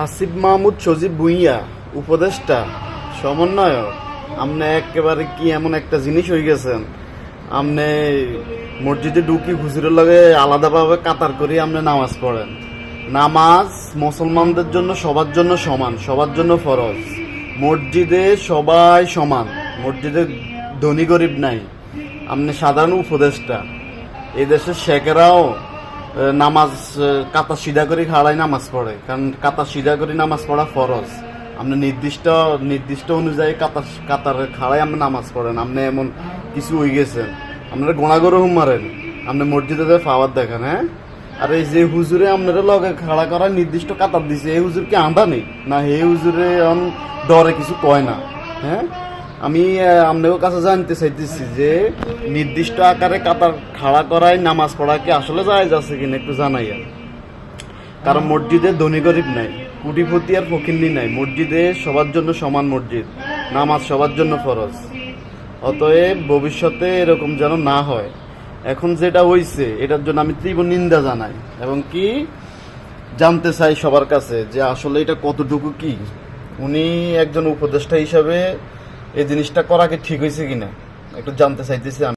আসিফ মাহমুদ সজীব ভুঁইয়া উপদেষ্টা সমন্বয়ক আপনি একেবারে কি এমন একটা জিনিস হয়ে গেছেন। আপনি মসজিদে ঢুকি হুজুরের লগে আলাদাভাবে কাতার করে আপনি নামাজ পড়েন। নামাজ মুসলমানদের জন্য সবার জন্য সমান, সবার জন্য ফরজ। মসজিদে সবাই সমান, মসজিদে ধনী গরিব নাই। আপনি সাধারণ উপদেষ্টা। এই দেশের শেখেরাও নামাজ কাতার সিধা করে খাড়াই নামাজ পড়ে, কারণ কাতার সিধা করে নামাজ পড়া ফরজ। আপনি নির্দিষ্ট অনুযায়ী কাতার খাড়াই আপনি নামাজ পড়েন। আপনি এমন কিছু হয়ে গেছেন, আপনারা গোনাগরু মারেন, আপনি মসজিদে পাওয়ার দেখেন। হ্যাঁ, আর এই যে হুজুরে আপনারা লগে খাড়া করার নির্দিষ্ট কাতার দিছে, এই হুজুর কি আন্ধা নেই না? এই হুজুরে ডরে কিছু কয় না। হ্যাঁ, আমি আপনাদের কাছে জানতে চাইতেছি যে নির্দিষ্ট আকারে কাতার খাড়া করায় নামাজ পড়া কি আসলে জায়েজ আছে কিনা একটু জানাইয়া। কারণ মসজিদে ধনী গরিব নাই, কুটিপতি আর ফকিন্নি নাই। মসজিদে সবার জন্য সমান মসজিদ, নামাজ সবার জন্য ফরজ। অতএব ভবিষ্যতে এরকম যেন না হয়। এখন যেটা হইছে এটার জন্য আমি তীব্র নিন্দা জানাই, এবং কি জানতে চাই সবার কাছে যে আসলে এটা কতটুকু কি উনি একজন উপদেষ্টা হিসাবে এই জিনিসটা করা কি ঠিক হয়েছে কিনা একটু জানতে চাইতেছি আমি।